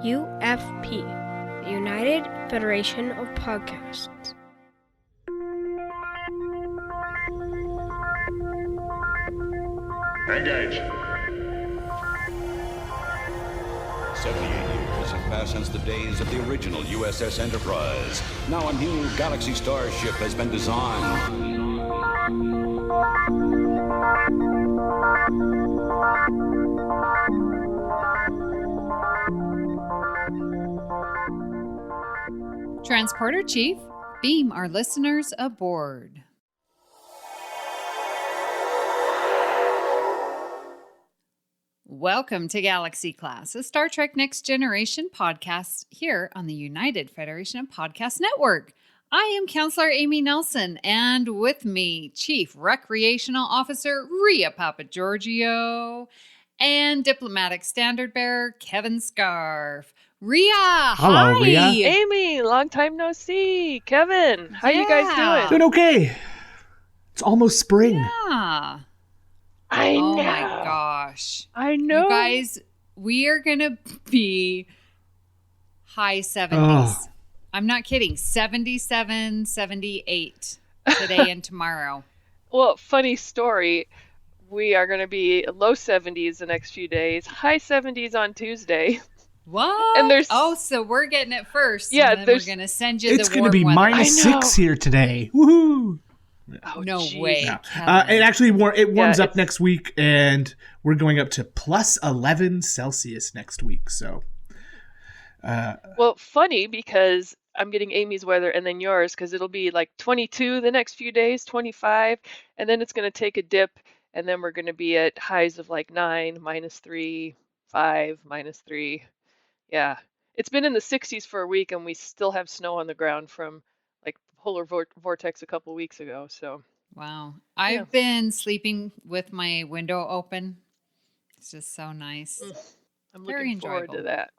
UFP, the United Federation of Podcasts. Engage. 78 years have passed since the days of the original USS Enterprise. Now a new Galaxy Star ship has been designed. Transporter Chief, beam our listeners aboard. Welcome to Galaxy Class, a Star Trek Next Generation podcast here on the United Federation of Podcast Network. I am Counselor Amy Nelson, and with me, Chief Recreational Officer Rhea Papagiorgio and Diplomatic Standard Bearer Kevin Scharf. Rhea, Hello, hi! Rhea. Amy, long time no see. Kevin, how you guys doing? Doing okay. It's almost spring. Yeah. I know. Oh my gosh. I know. You guys, we are going to be high 70s. Oh. I'm not kidding. 77, 78 today and tomorrow. Well, funny story. We are going to be low 70s the next few days, high 70s on Tuesday. What? And there's so we're getting it first. Yeah, and then we're going to send you It's the going warm to be weather. -6 here today. Woohoo! Oh, No geez. way. Yeah. Kevin. It actually warms up it's- next week, and we're going up to +11 Celsius next week. So, Well, funny because I'm getting Amy's weather and then yours because it'll be like 22 the next few days, 25, and then it's going to take a dip, and then we're going to be at highs of like 9, -3, 5, -3. Yeah. It's been in the 60s for a week, and we still have snow on the ground from like polar vortex a couple weeks ago. So, Wow. I've been sleeping with my window open. It's just so nice. I'm Very looking forward to enjoyable. that.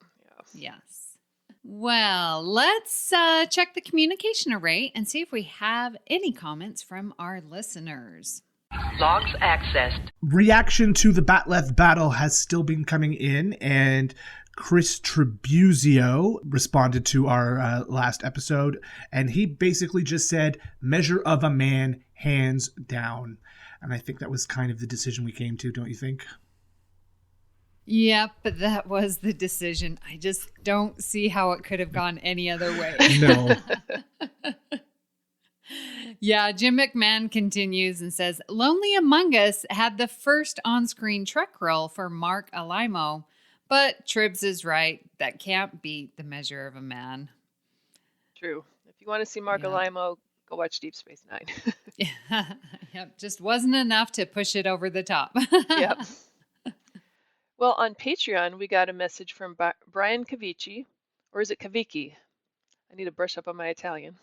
Yes. Well, let's check the communication array and see if we have any comments from our listeners. Logs accessed. reaction to the Bat'leth battle has still been coming in, and Chris Tribuzio responded to our last episode, and he basically just said, "Measure of a man, hands down." And I think that was kind of the decision we came to, don't you think? Yep, but that was the decision. I just don't see how it could have gone any other way. No. Yeah, Jim McMahon continues and says, Lonely Among Us had the first on-screen Trek role for Mark Alimo, but Tribs is right. That can't beat the measure of a man. True. If you want to see Mark Yeah. Alimo, go watch Deep Space Nine. Yep, just wasn't enough to push it over the top. Yep. Well, on Patreon, we got a message from Brian Cavici, or is it Cavicchi? I need to brush up on my Italian.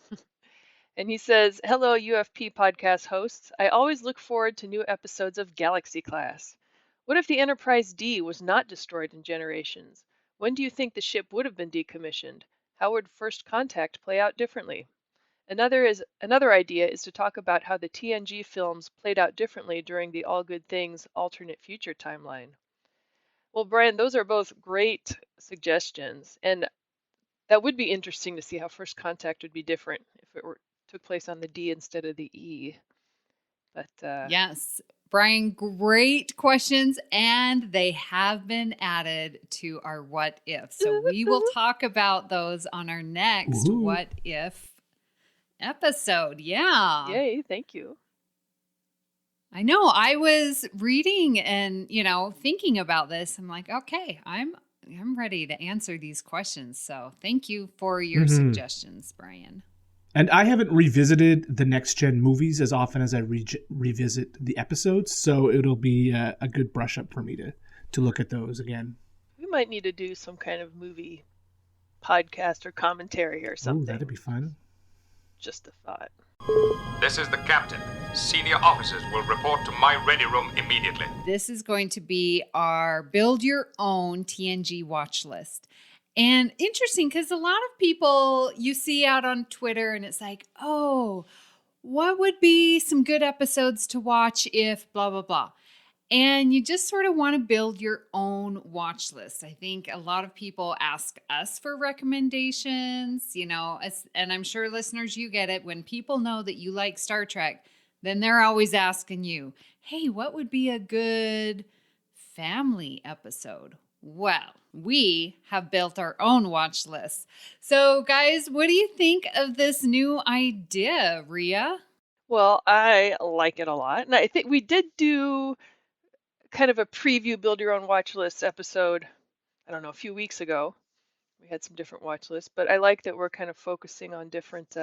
And he says, "Hello, UFP podcast hosts. I always look forward to new episodes of Galaxy Class. What if the Enterprise D was not destroyed in Generations? When do you think the ship would have been decommissioned? How would First Contact play out differently? Another idea is to talk about how the TNG films played out differently during the All Good Things alternate future timeline." Well, Brian, those are both great suggestions, and that would be interesting to see how First Contact would be different if it took place on the D instead of the E. But Yes. Brian, great questions, and they have been added to our What If. So we will talk about those on our next Ooh. What If episode. Yeah. yay, thank you. I know. I was reading and, thinking about this. I'm like, okay, I'm ready to answer these questions. So thank you for your suggestions, Brian. And I haven't revisited the Next Gen movies as often as I revisit the episodes, so it'll be a good brush up for me to look at those again. We might need to do some kind of movie podcast or commentary or Oh, something. that'd be fun. Just a thought. This is the captain. Senior officers will report to my ready room immediately. This is going to be our build your own TNG watch list. And interesting because a lot of people you see out on Twitter and it's like, oh, what would be some good episodes to watch if blah, blah, blah. And you just sort of want to build your own watch list. I think a lot of people ask us for recommendations, and I'm sure listeners, you get it. When people know that you like Star Trek, then they're always asking you, hey, what would be a good family episode? Well, we have built our own watch list. So guys, what do you think of this new idea, Rhea? Well, I like it a lot. And I think we did do kind of a preview build your own watch list episode, I don't know, a few weeks ago. We had some different watch lists, but I like that we're kind of focusing on different,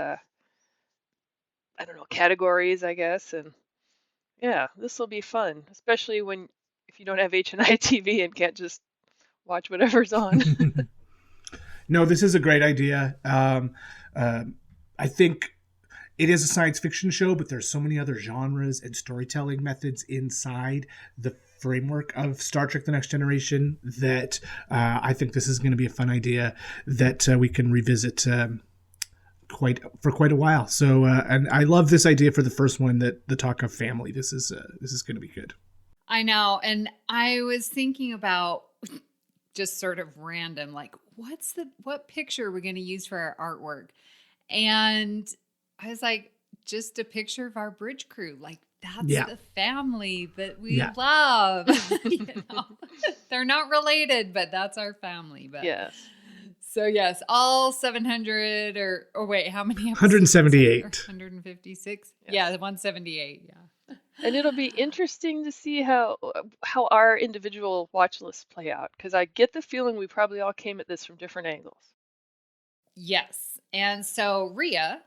categories, I guess. And yeah, this will be fun, especially if you don't have H&I TV and can't just watch whatever's on. No, this is a great idea. I think it is a science fiction show, but there's so many other genres and storytelling methods inside the framework of Star Trek: The Next Generation that I think this is going to be a fun idea that we can revisit quite a while. So, and I love this idea for the first one, that the talk of family. This is going to be good. I know, and I was thinking about just sort of random, like what picture are we going to use for our artwork? And I was like, just a picture of our bridge crew. Like, that's the family that we love. They're not related, but that's our family. But Yes. So yes, all 700 or wait, how many episodes? 178. 156? Yeah, 178, yeah. And it'll be interesting to see how our individual watch lists play out, because I get the feeling we probably all came at this from different angles. Yes. And so, Rhea,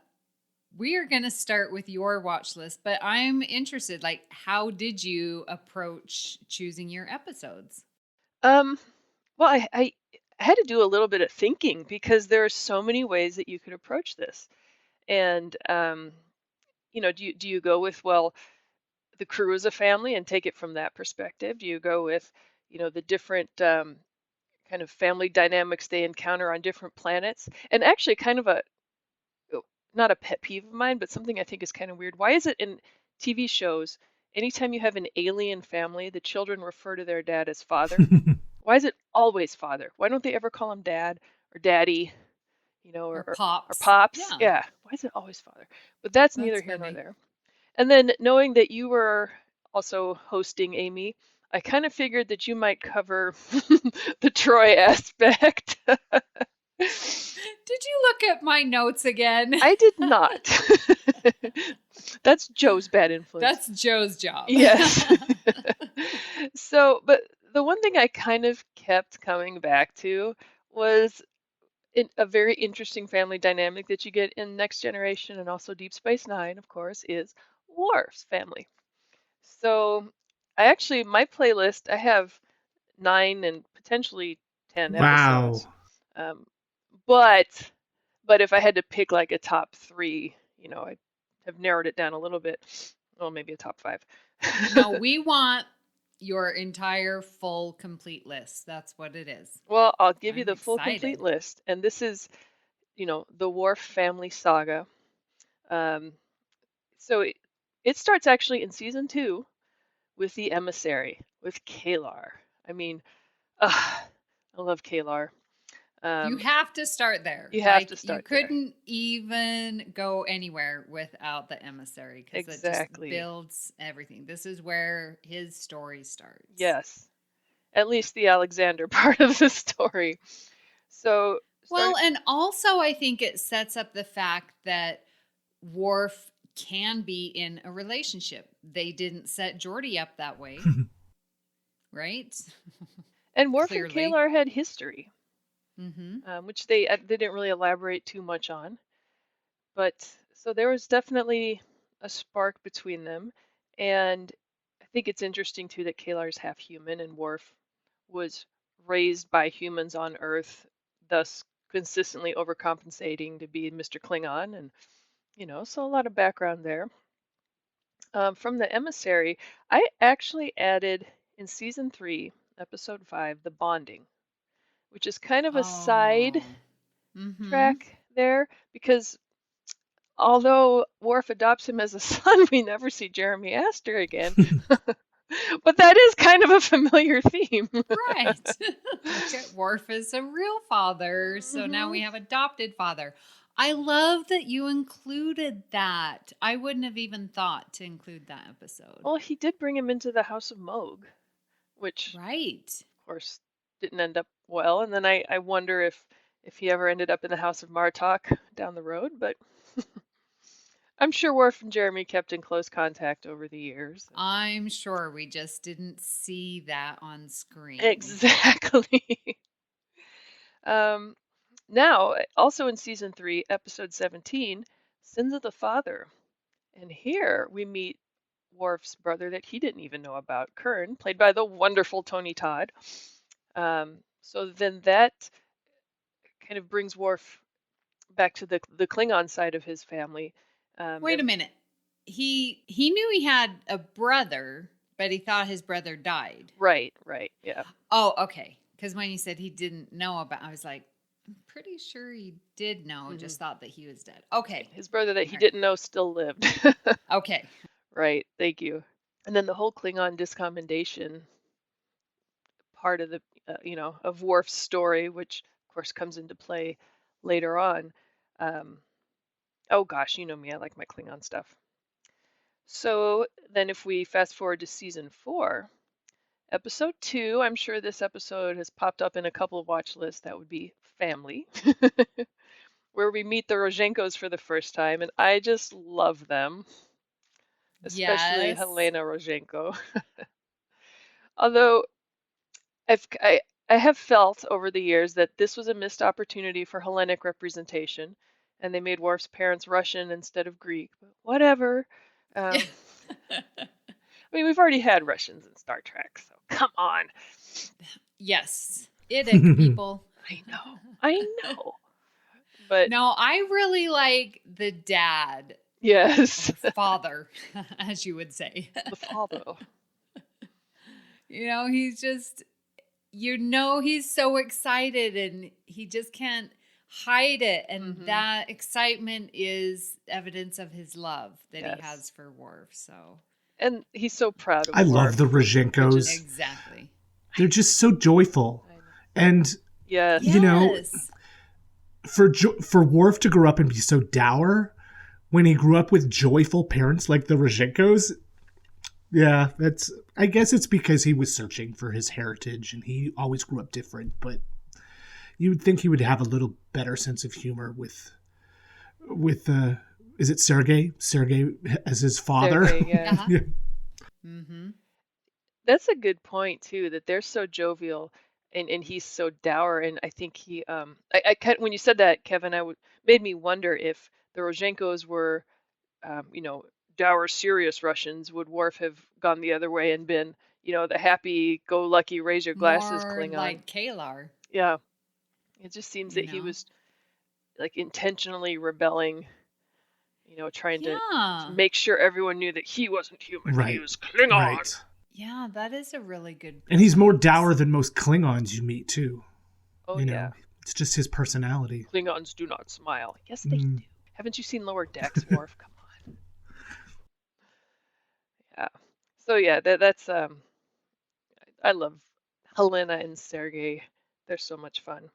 we are going to start with your watch list, but I'm interested, like, how did you approach choosing your episodes? Well, I had to do a little bit of thinking, because there are so many ways that you could approach this. And, do you go with, well, the crew as a family and take it from that perspective? Do you go with, the different kind of family dynamics they encounter on different planets? And actually kind of not a pet peeve of mine, but something I think is kind of weird. Why is it in TV shows, anytime you have an alien family, the children refer to their dad as father? Why is it always father? Why don't they ever call him dad or daddy, or pops? Or pops? Yeah. Why is it always father? But that's neither here nor there. And then knowing that you were also hosting, Amy, I kind of figured that you might cover the Troy aspect. Did you look at my notes again? I did not. That's Joe's bad influence. That's Joe's job. Yes. So, but the one thing I kind of kept coming back to was a very interesting family dynamic that you get in Next Generation and also Deep Space Nine, of course, is Worf's family. So my playlist, I have 9 and potentially 10 episodes. Wow. But if I had to pick like a top 3, I have narrowed it down a little bit. Well, maybe a top 5. No, we want your entire full complete list. That's what it is. Well, I'll give you the full excited. complete list. And this is, the Worf family saga. So it starts actually in season 2 with the emissary, with K'Ehleyr. I mean, I love K'Ehleyr. You have to start there. You have to start there. You couldn't even go anywhere without the emissary, because it just builds everything. This is where his story starts. Yes. At least the Alexander part of the story. So well, and also I think it sets up the fact that Worf can be in a relationship. They didn't set Geordi up that way. Right? And Worf and K'Ehleyr had history. Mm-hmm. Which they didn't really elaborate too much on. But so there was definitely a spark between them. And I think it's interesting too that K'Ehleyr is half human and Worf was raised by humans on Earth, thus consistently overcompensating to be Mr. Klingon. And, so a lot of background there. From the emissary, I actually added in season 3, episode 5, the bonding, which is kind of a side track there, because although Worf adopts him as a son, we never see Jeremy Astor again. But that is kind of a familiar theme. Right. Look at Worf as a real father. So now we have adopted father. I love that you included that. I wouldn't have even thought to include that episode. Well, he did bring him into the House of Moog, which, Right. of course, didn't end up well. And then I wonder if he ever ended up in the House of Martok down the road. But I'm sure Worf and Jeremy kept in close contact over the years. I'm sure we just didn't see that on screen. Exactly. Now, also in season 3, episode 17, Sins of the Father. And here we meet Worf's brother that he didn't even know about, Kern, played by the wonderful Tony Todd. So then that kind of brings Worf back to the Klingon side of his family. Wait a minute. He knew he had a brother, but he thought his brother died. Right, yeah. Oh, okay. Because when you said he didn't know about, I was like, I'm pretty sure he did know, just thought that he was dead. Okay. His brother that he didn't know still lived. Okay. Right, thank you. And then the whole Klingon discommendation part of the, of Worf's story, which of course comes into play later on. Oh gosh, you know me, I like my Klingon stuff. So then if we fast forward to season 4, episode 2, I'm sure this episode has popped up in a couple of watch lists. That would be Family, where we meet the Rozhenkos for the first time, and I just love them, especially Yes. Helena Rozhenko. Although I have felt over the years that this was a missed opportunity for Hellenic representation, and they made Worf's parents Russian instead of Greek. But whatever. I mean, we've already had Russians in Star Trek, so come on. Yes. Idic people. I know. But No, I really like the dad, yes, father, as you would say. the father. He's just, he's so excited and he just can't hide it. And that excitement is evidence of his love that he has for Worf. So, And he's so proud of I Worf. love the Rozhenkos. exactly. They're just so joyful. And, Yes. for Worf to grow up and be so dour when he grew up with joyful parents like the Rozhenkos, yeah, I guess it's because he was searching for his heritage and he always grew up different, but you would think he would have a little better sense of humor with is it Sergei as his father? Sergei, yeah. Uh-huh. Yeah. Mm-hmm. That's a good point too, that they're so jovial and he's so dour. And I think he when you said that, Kevin, made me wonder if the Rozhenkos were dour, serious Russians. Would Worf have gone the other way and been, the happy-go-lucky, raise your glasses More Klingon? like Kalar. Yeah. It just seems that he was like intentionally rebelling, trying to make sure everyone knew that he wasn't human. Right. He was Klingon. Right. Yeah, that is a really good And he's more dour than most Klingons you meet too. Oh, Yeah. It's just his personality. Klingons do not smile. Yes, they do. Haven't you seen Lower Decks, Worf? Come on. Yeah. So yeah, that's I love Helena and Sergei. They're so much fun.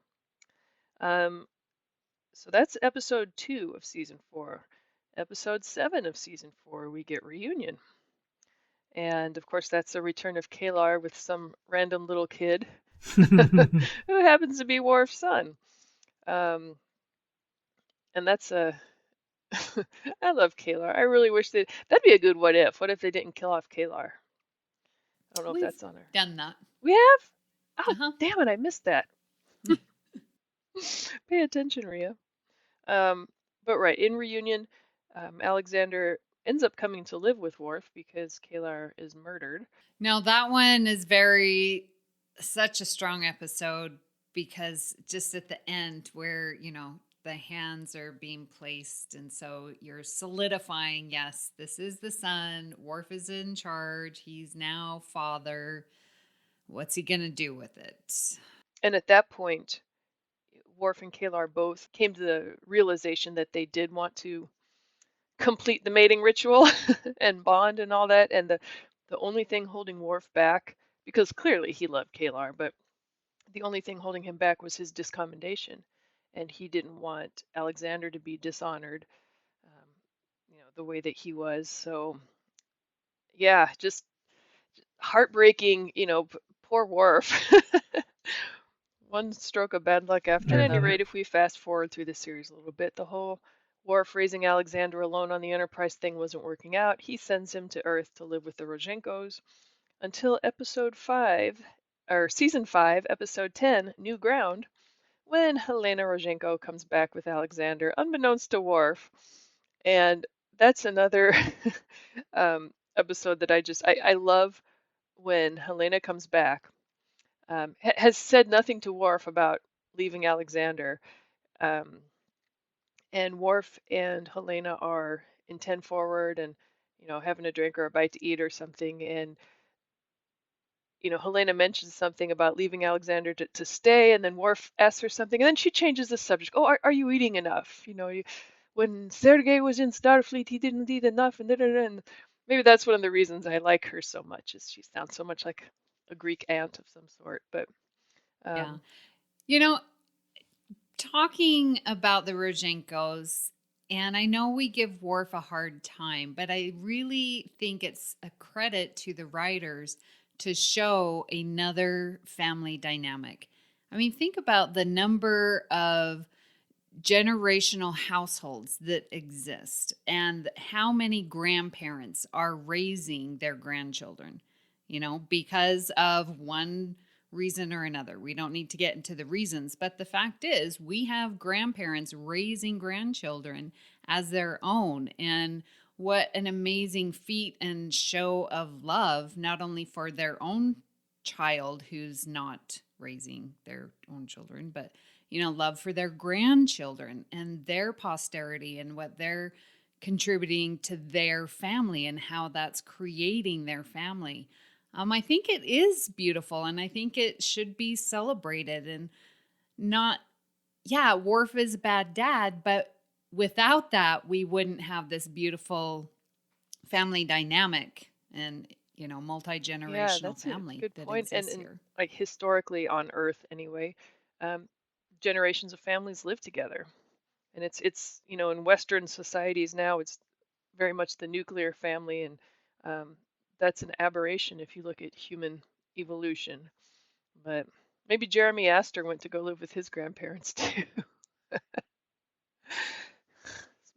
So that's episode 2 of season 4. Episode 7 of season 4, we get Reunion. And of course, that's a return of Kalar with some random little kid who happens to be Worf's son. And that's I love Kalar. I really wish that'd be a good what if. What if they didn't kill off Kalar? I don't know if that's on there. done that. We have? Oh, Uh-huh. damn it, I missed that. Pay attention, Rhea. But right, in Reunion, Alexander ends up coming to live with Worf because Kalar is murdered. Now that one is such a strong episode because just at the end where, the hands are being placed. And so you're solidifying, yes, this is the son. Worf is in charge. He's now father. What's he going to do with it? And at that point, Worf and Kalar both came to the realization that they did want to complete the mating ritual and bond and all that. And the the only thing holding Worf back, because clearly he loved Kalar, but the only thing holding him back was his discommendation, and he didn't want Alexander to be dishonored, the way that he was. So yeah, just heartbreaking, poor Worf. One stroke of bad luck after. At any rate, if we fast forward through the series a little bit, the whole Worf raising Alexander alone on the Enterprise thing wasn't working out. He sends him to Earth to live with the Rozhenkos until season 5, episode 10, New Ground, when Helena Rozhenko comes back with Alexander, unbeknownst to Worf. And that's another episode that I love when Helena comes back. Has said nothing to Worf about leaving Alexander. And Worf and Helena are in 10 forward and, having a drink or a bite to eat or something. And, Helena mentions something about leaving Alexander to stay. And then Worf asks her something. And then she changes the subject. Oh, are you eating enough? When Sergei was in Starfleet, he didn't eat enough. And maybe that's one of the reasons I like her so much, is she sounds so much like a Greek aunt of some sort. But yeah. Talking about the Rozhenkos, and I know we give Worf a hard time, but I really think it's a credit to the writers to show another family dynamic. I mean, think about the number of generational households that exist and how many grandparents are raising their grandchildren, because of one reason or another. We don't need to get into the reasons, but the fact is we have grandparents raising grandchildren as their own. And what an amazing feat and show of love, not only for their own child who's not raising their own children, but love for their grandchildren and their posterity and what they're contributing to their family and how that's creating their family. I think it is beautiful, and I think it should be celebrated. And Worf is a bad dad, but without that, we wouldn't have this beautiful family dynamic and, multi-generational family. Good that point. exists And here. like historically on Earth anyway, generations of families live together. And it's in Western societies now, it's very much the nuclear family, and that's an aberration if you look at human evolution. But maybe Jeremy Astor went to go live with his grandparents too.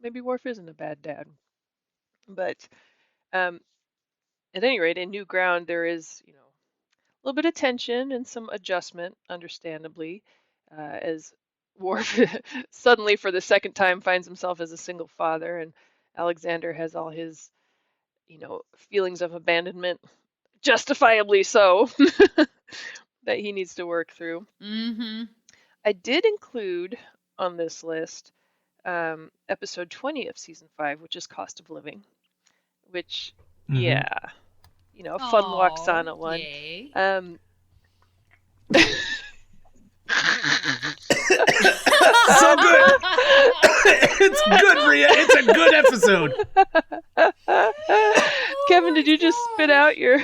Maybe Worf isn't a bad dad. But at any rate, in New Ground, there is, a little bit of tension and some adjustment, understandably, as Worf suddenly, for the second time, finds himself as a single father, and Alexander has all his, feelings of abandonment, justifiably so, that he needs to work through. Mm-hmm. I did include on this list episode 20 of season 5, which is Cost of Living, which, a fun Lwaxana one. Yay. So good. It's good, Rhea. It's a good episode. Kevin, did you just spit out your...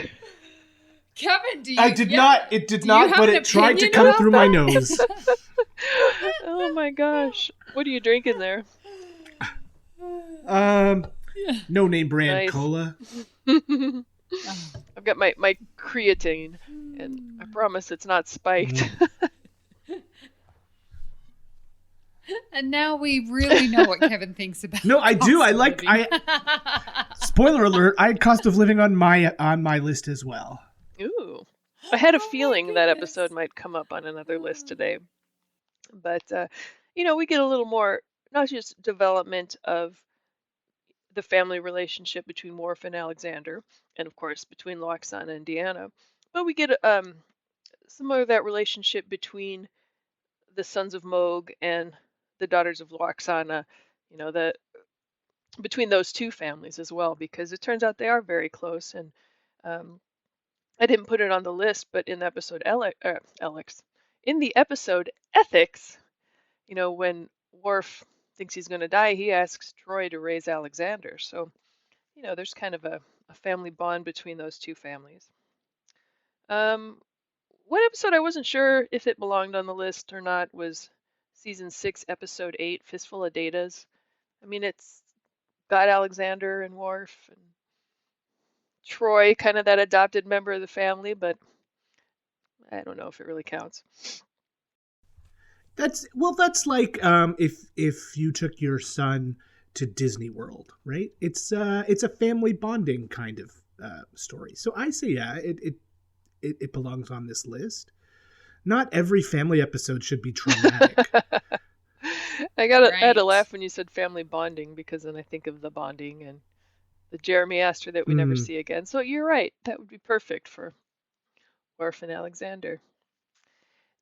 Kevin, I did not. It did not, but it tried to come through my nose. Oh my gosh. What are you drinking there? No name brand Nice. cola. I've got my creatine, and I promise it's not spiked. And now we really know what Kevin thinks about. No, I do. cost of living. Spoiler alert! I had Cost of Living on my list as well. Ooh. I had a feeling that episode might come up on another list today. But, we get a little more, not just development of the family relationship between Worf and Alexander, and of course between Lwaxana and Deanna, but we get some of that relationship between the sons of Moog and the daughters of Lwaxana, between those two families as well, because it turns out they are very close. And I didn't put it on the list, but in the episode in the episode Ethics, when Worf thinks he's going to die, he asks Troy to raise Alexander. So, there's kind of a a family bond between those two families. One episode I wasn't sure if it belonged on the list or not was season 6, episode 8, Fistful of Datas. I mean, it's got Alexander and Worf and Troy, kind of that adopted member of the family, but I don't know if it really counts. That's like if you took your son to Disney World, right? It's a family bonding kind of story. So I say it belongs on this list. Not every family episode should be traumatic. I had to laugh when you said family bonding, because then I think of the bonding and the Jeremy Astor that we never see again. So you're right. That would be perfect for Worf and Alexander.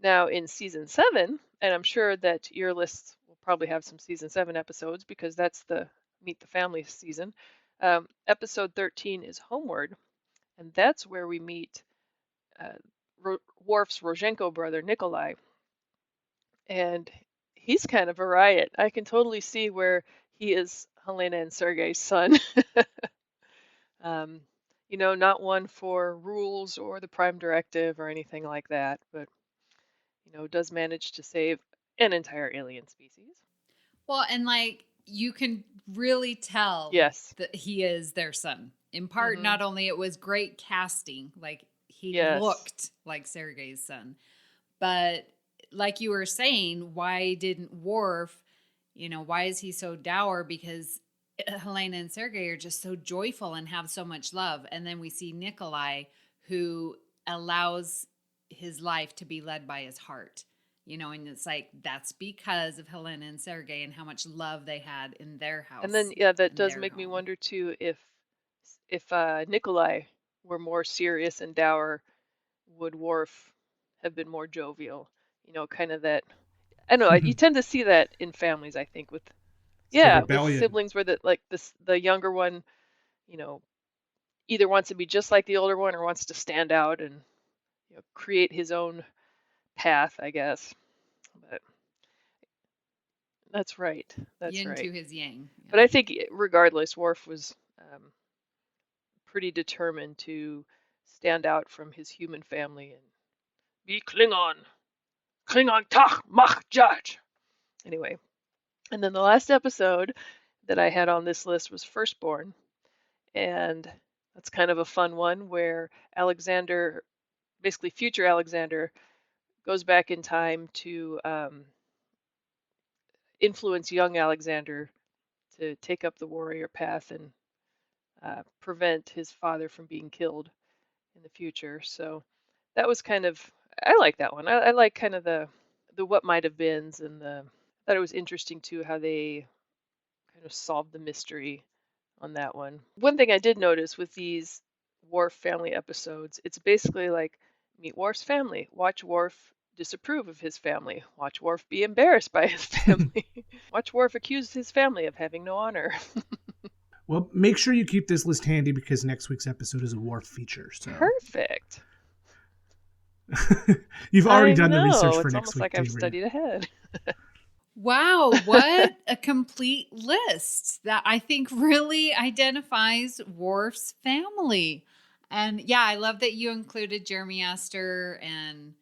Now in season 7, and I'm sure that your list will probably have some season 7 episodes because that's the Meet the Family season. Episode 13 is Homeward, and that's where we meet Worf's Rozhenko brother, Nikolai. And he's kind of a riot. I can totally see where he is Helena and Sergei's son. Not one for rules or the Prime Directive or anything like that, but does manage to save an entire alien species. Well, and you can really tell that he is their son. In part, not only it was great casting, he looked like Sergei's son, but like you were saying, why didn't Worf, why is he so dour? Because Helena and Sergei are just so joyful and have so much love. And then we see Nikolai, who allows his life to be led by his heart, and it's that's because of Helena and Sergei and how much love they had in their house. And then, that does make me wonder too, if Nikolai were more serious and dour, would Worf have been more jovial? Kind of that, I don't know, you tend to see that in families, I think, with siblings where the younger one, either wants to be just like the older one or wants to stand out and create his own path, I guess. But that's right. That's yin right. to his yang. Yeah. But I think regardless, Worf was pretty determined to stand out from his human family and be Klingon. Klingon Tach Mach Judge. Anyway, and then the last episode that I had on this list was Firstborn, and that's kind of a fun one where Alexander, basically future Alexander, goes back in time to influence young Alexander to take up the warrior path and prevent his father from being killed in the future. So that was I like that one. I like kind of the what might have beens, and I thought it was interesting too how they kind of solved the mystery on that one. One thing I did notice with these Worf family episodes, it's basically like meet Worf's family, watch Worf disapprove of his family, watch Worf be embarrassed by his family, watch Worf accuse his family of having no honor. Well, make sure you keep this list handy because next week's episode is a Worf feature. So. Perfect. You've already done the research for it's next week. Almost like I've studied ahead. Wow, what a complete list that I think really identifies Worf's family. And yeah, I love that you included Jeremy Astor, and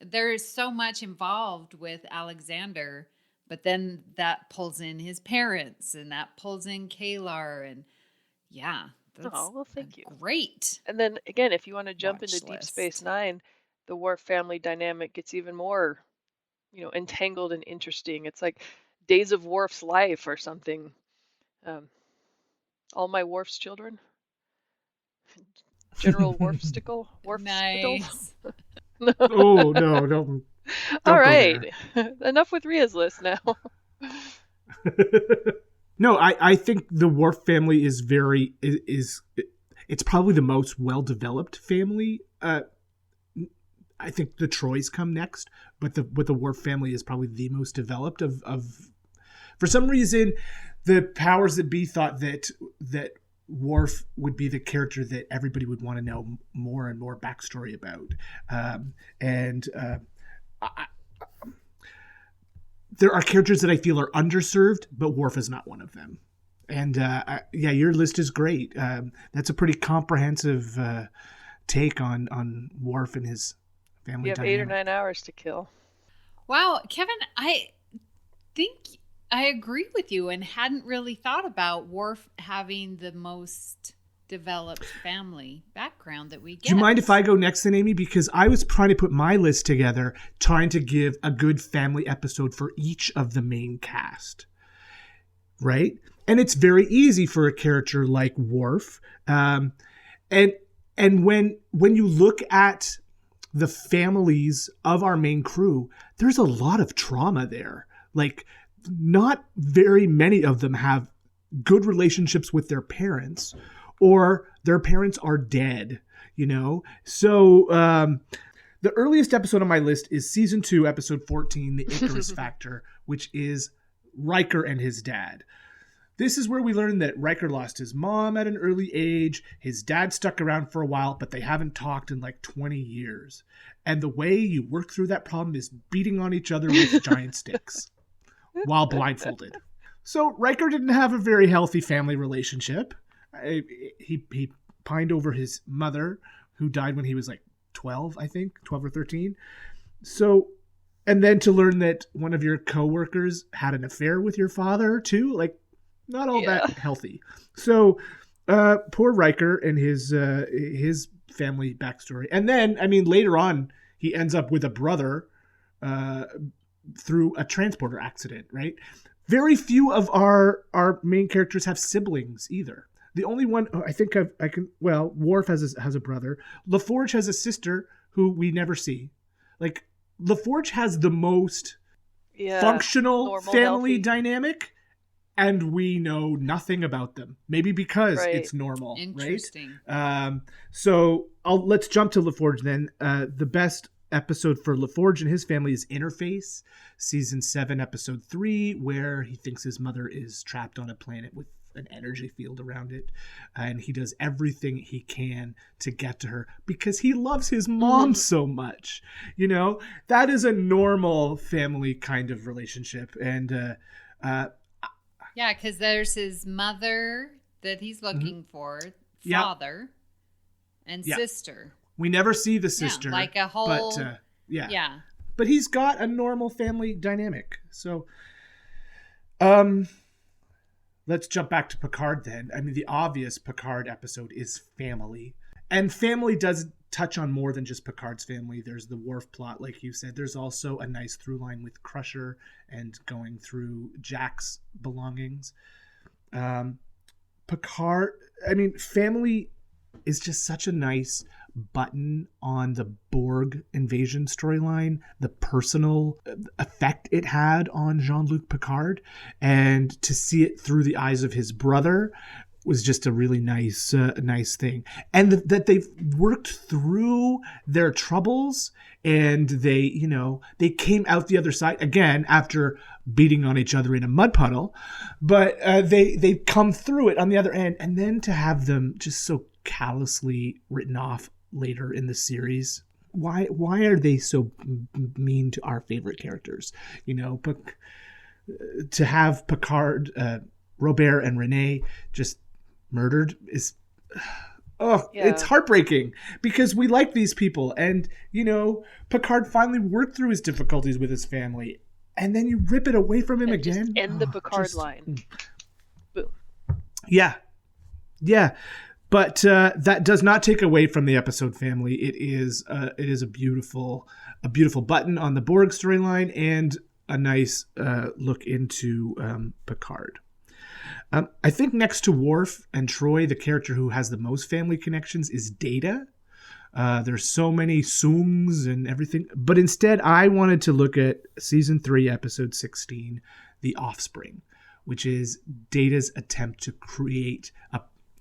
there is so much involved with Alexander, but then that pulls in his parents and that pulls in Kalar, and yeah. Thank you. Great. And then again, if you want to jump into Deep Space Nine, the Worf family dynamic gets even more, entangled and interesting. It's like Days of Worf's Life or something. All My Worf's Children. General Worfstickle. Nice. Oh no! Don't All right. Enough with Ria's list now. No, I think the Worf family is it's probably the most well-developed family. I think the Troys come next, but the Worf family is probably the most developed of for some reason, the powers that be thought that Worf would be the character that everybody would want to know more and more backstory about. There are characters that I feel are underserved, but Worf is not one of them. And yeah, your list is great. That's a pretty comprehensive take on Worf and his family You have dynamic. 8 or 9 hours to kill. Wow, Kevin, I think I agree with you and hadn't really thought about Worf having the most developed family background that we get. Do you mind if I go next then, Amy? Because I was trying to put my list together, trying to give a good family episode for each of the main cast. Right? And it's very easy for a character like Worf. And when you look at the families of our main crew, there's a lot of trauma there. Like, not very many of them have good relationships with their parents, or their parents are dead, you know? So the earliest episode on my list is season 2, episode 14, The Icarus Factor, which is Riker and his dad. This is where we learn that Riker lost his mom at an early age. His dad stuck around for a while, but they haven't talked in like 20 years. And the way you work through that problem is beating on each other with giant sticks while blindfolded. So Riker didn't have a very healthy family relationship. He pined over his mother, who died when he was like 12, I think, 12 or 13. So, and then to learn that one of your coworkers had an affair with your father too, like, not all that healthy. So, poor Riker and his family backstory. And then, I mean, later on, he ends up with a brother through a transporter accident, right? Very few of our main characters have siblings either. The only one I think Worf has a brother. LaForge has a sister who we never see. Like, LaForge has the most functional normal, family healthy dynamic, and we know nothing about them. Maybe because it's normal. Interesting. Right? So let's jump to LaForge then. The best episode for LaForge and his family is Interface, season 7, episode 3, where he thinks his mother is trapped on a planet with an energy field around it, and he does everything he can to get to her because he loves his mom so much. You know, that is a normal family kind of relationship. And yeah, because there's his mother that he's looking for, father, and sister. We never see the sister. Yeah, like a whole... But, yeah. But he's got a normal family dynamic. So, let's jump back to Picard then. I mean, the obvious Picard episode is family. And family does touch on more than just Picard's family. There's the Worf plot, like you said. There's also a nice through line with Crusher and going through Jack's belongings. Picard, I mean, family is just such a nice button on the Borg invasion storyline, the personal effect it had on Jean-Luc Picard, and to see it through the eyes of his brother was just a really nice thing. And that they've worked through their troubles, and they came out the other side again after beating on each other in a mud puddle, but they've come through it on the other end. And then to have them just so callously written off later in the series, why are they so mean to our favorite characters? You know, but to have Picard, Robert, and Renee just murdered is it's heartbreaking because we like these people, and you know, Picard finally worked through his difficulties with his family, and then you rip it away from him and again. Just end the Picard line. Boom. Yeah. But that does not take away from the episode family. It is a beautiful button on the Borg storyline and a nice look into Picard. I think next to Worf and Troy, the character who has the most family connections is Data. There's so many Soongs and everything, but instead I wanted to look at season 3, episode 16, The Offspring, which is Data's attempt to create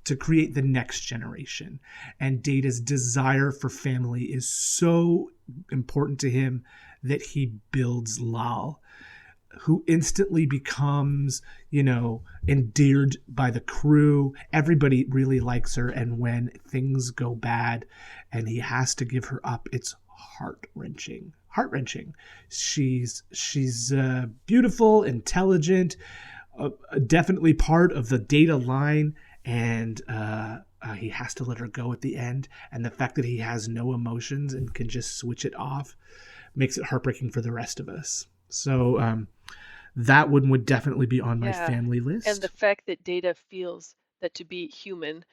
the next generation. And Data's desire for family is so important to him that he builds Lal, who instantly becomes, endeared by the crew. Everybody really likes her. And when things go bad and he has to give her up, it's heart-wrenching. She's beautiful, intelligent, definitely part of the data line, and he has to let her go at the end. And the fact that he has no emotions and can just switch it off makes it heartbreaking for the rest of us. So that one would definitely be on my family list. And the fact that Data feels that to be human,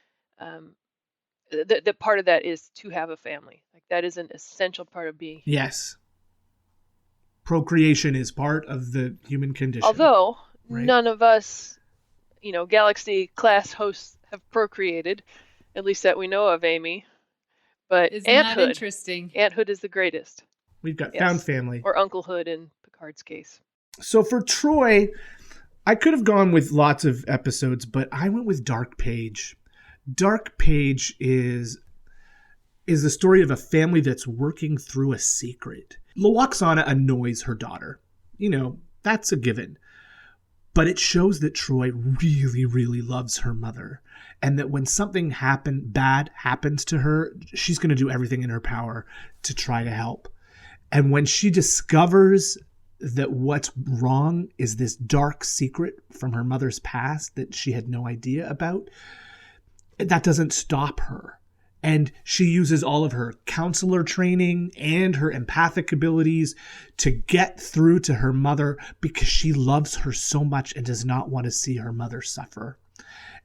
the part of that is to have a family. Like that is an essential part of being human. Yes. Procreation is part of the human condition. Although none of us, Galaxy class hosts have procreated, at least that we know of, Amy. But Isn't that interesting? Aunthood is the greatest. We've got found family. Or unclehood in Picard's case. So for Troy, I could have gone with lots of episodes, but I went with Dark Page. Dark Page is the story of a family that's working through a secret. Lwaxana annoys her daughter. That's a given. But it shows that Troy really, really loves her mother. And that when something bad happens to her, she's going to do everything in her power to try to help. And when she discovers that what's wrong is this dark secret from her mother's past that she had no idea about, that doesn't stop her. And she uses all of her counselor training and her empathic abilities to get through to her mother because she loves her so much and does not want to see her mother suffer.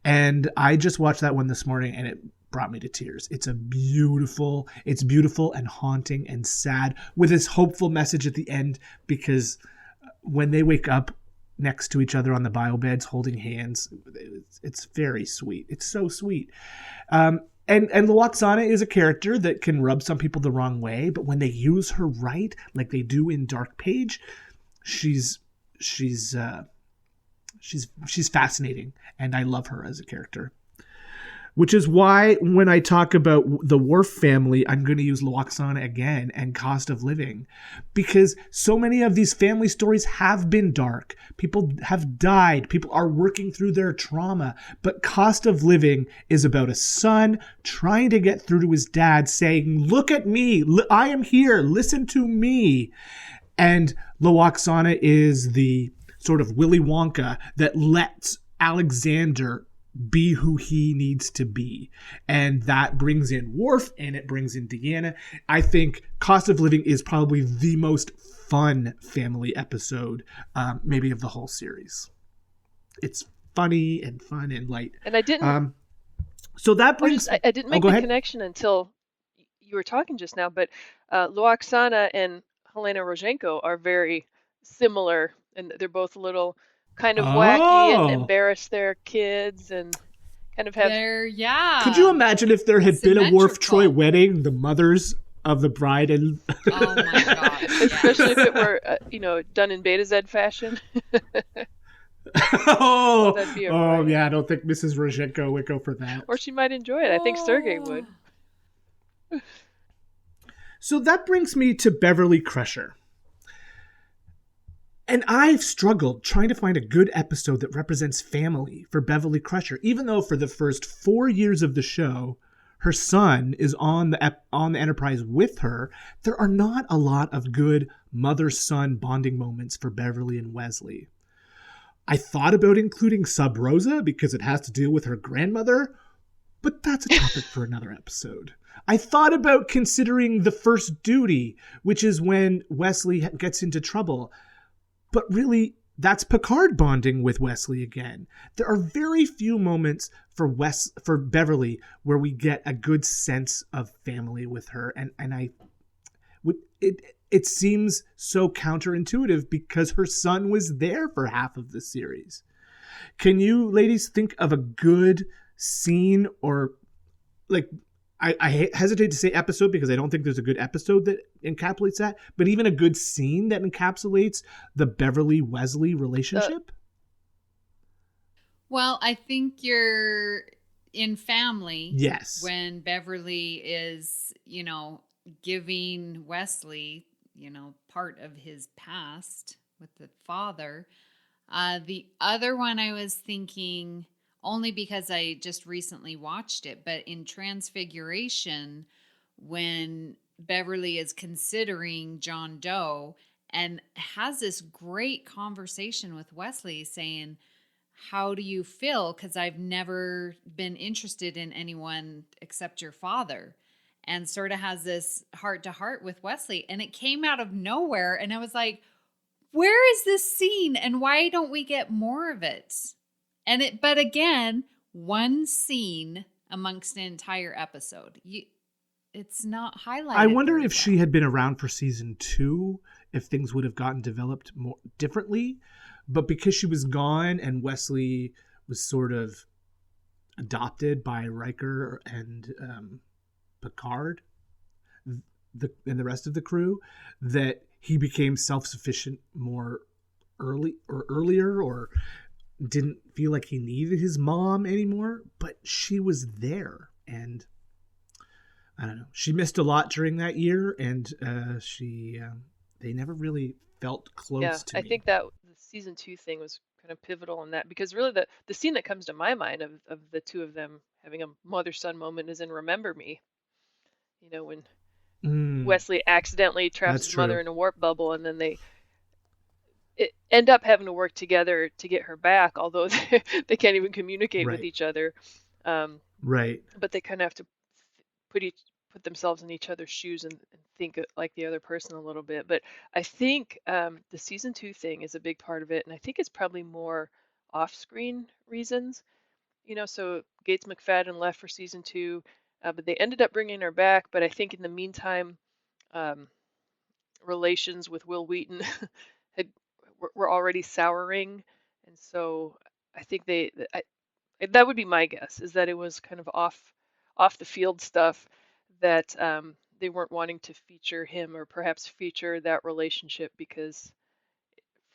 And I just watched that one this morning and it brought me to tears. It's beautiful and haunting and sad with this hopeful message at the end, because when they wake up next to each other on the bio beds holding hands, it's very sweet. It's so sweet. And Lwaxana is a character that can rub some people the wrong way, but when they use her right, like they do in Dark Page, she's fascinating, and I love her as a character. Which is why when I talk about the Worf family, I'm going to use Lwaxana again and Cost of Living, because so many of these family stories have been dark. People have died. People are working through their trauma. But Cost of Living is about a son trying to get through to his dad, saying, "Look at me. I am here. Listen to me." And Lwaxana is the sort of Willy Wonka that lets Alexander be who he needs to be. And that brings in Worf and it brings in Deanna. I think Cost of Living is probably the most fun family episode, maybe of the whole series. It's funny and fun and light. And I didn't... so that brings... I didn't make the connection until you were talking just now, but Lwaxana and Helena Rozhenko are very similar, and they're both a little... kind of wacky and embarrass their kids and kind of have... Could you imagine if there had been a Worf Troy wedding, the mothers of the bride and... Oh my God. Especially if it were, done in Beta Z fashion. Yeah, I don't think Mrs. Rozhenko would go for that. Or she might enjoy it. I think Sergei would. So that brings me to Beverly Crusher. And I've struggled trying to find a good episode that represents family for Beverly Crusher, even though for the first 4 years of the show, her son is on the Enterprise with her. There are not a lot of good mother-son bonding moments for Beverly and Wesley. I thought about including Sub Rosa because it has to deal with her grandmother, but that's a topic for another episode. I thought about considering The First Duty, which is when Wesley gets into trouble. But really, that's Picard bonding with Wesley again. There are very few moments for Beverly where we get a good sense of family with her, and it seems so counterintuitive because her son was there for half of the series. Can you ladies think of a good scene, or like, I hesitate to say episode because I don't think there's a good episode that encapsulates that, but even a good scene that encapsulates the Beverly-Wesley relationship? Well, I think you're in Family. Yes. When Beverly is, giving Wesley, part of his past with the father. The other one I was thinking... only because I just recently watched it, but in Transfiguration, when Beverly is considering John Doe and has this great conversation with Wesley saying, how do you feel? Because I've never been interested in anyone except your father. And sort of has this heart to heart with Wesley. And it came out of nowhere. And I was like, where is this scene? And why don't we get more of it? But again, one scene amongst an entire episode. It's not highlighted. I wonder very if well. she had been around for season 2, if things would have gotten developed more differently. But because she was gone and Wesley was sort of adopted by Riker and Picard, and the rest of the crew, that he became self-sufficient more earlier, or didn't feel like he needed his mom anymore. But she was there, and I don't know. She missed a lot during that year, and they never really felt close to me. I think that the season 2 thing was kind of pivotal in that, because really the scene that comes to my mind of the two of them having a mother-son moment is in Remember Me. When Wesley accidentally traps his mother in a warp bubble, and then they end up having to work together to get her back, although they can't even communicate with each other. Right. But they kind of have to put themselves in each other's shoes and think like the other person a little bit. But I think the season 2 thing is a big part of it, and I think it's probably more off-screen reasons. So Gates McFadden left for season 2. But they ended up bringing her back. But I think in the meantime, relations with Will Wheaton were already souring, and so I think that would be my guess, is that it was kind of off the field stuff that they weren't wanting to feature him, or perhaps feature that relationship, because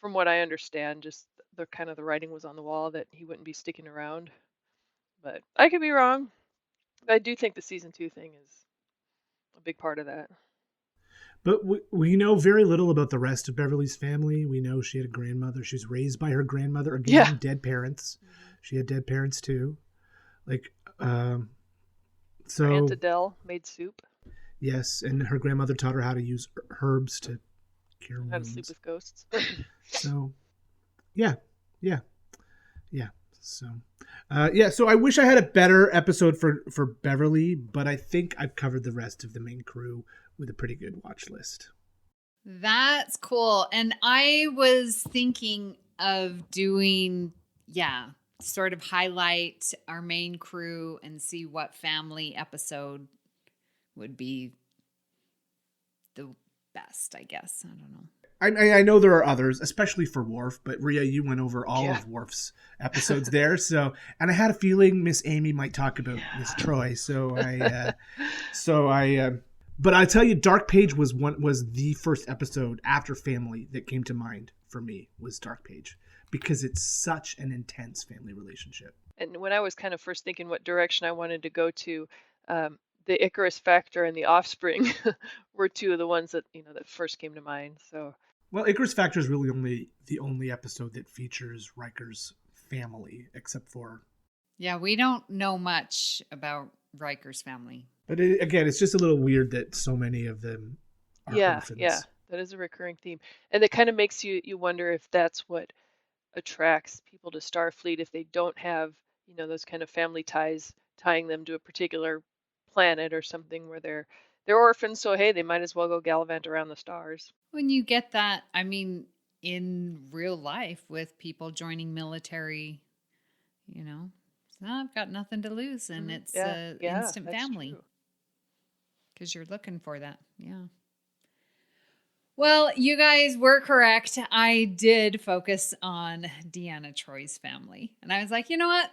from what I understand, just the writing was on the wall that he wouldn't be sticking around. But I could be wrong. I do think the season 2 thing is a big part of that. But we know very little about the rest of Beverly's family. We know she had a grandmother. She was raised by her grandmother. Again, dead parents. She had dead parents too. So her Aunt Adele made soup. Yes, and her grandmother taught her how to use herbs to cure wounds. How to sleep with ghosts. So, yeah. So I wish I had a better episode for Beverly, but I think I've covered the rest of the main crew with a pretty good watch list. That's cool. And I was thinking of doing, sort of highlight our main crew and see what family episode would be the best, I guess. I don't know. I know there are others, especially for Worf, but Rhea, you went over all of Worf's episodes there. So, and I had a feeling Miss Amy might talk about Miss Troy. But I tell you, Dark Page was the first episode after Family that came to mind for me, was Dark Page, because it's such an intense family relationship. And when I was kind of first thinking what direction I wanted to go to, the Icarus Factor and the Offspring were two of the ones that that first came to mind. So. Well, Icarus Factor is really the only episode that features Riker's family, except for... Yeah, we don't know much about Riker's family. But it's just a little weird that so many of them are orphans. Yeah, that is a recurring theme. And it kind of makes you wonder if that's what attracts people to Starfleet, if they don't have, those kind of family ties tying them to a particular planet or something where they're orphans, so hey, they might as well go gallivant around the stars. When you get that, I mean, in real life with people joining military, I've got nothing to lose, and it's instant family. Because you're looking for that. Yeah. Well, you guys were correct. I did focus on Deanna Troy's family. And I was like, you know what?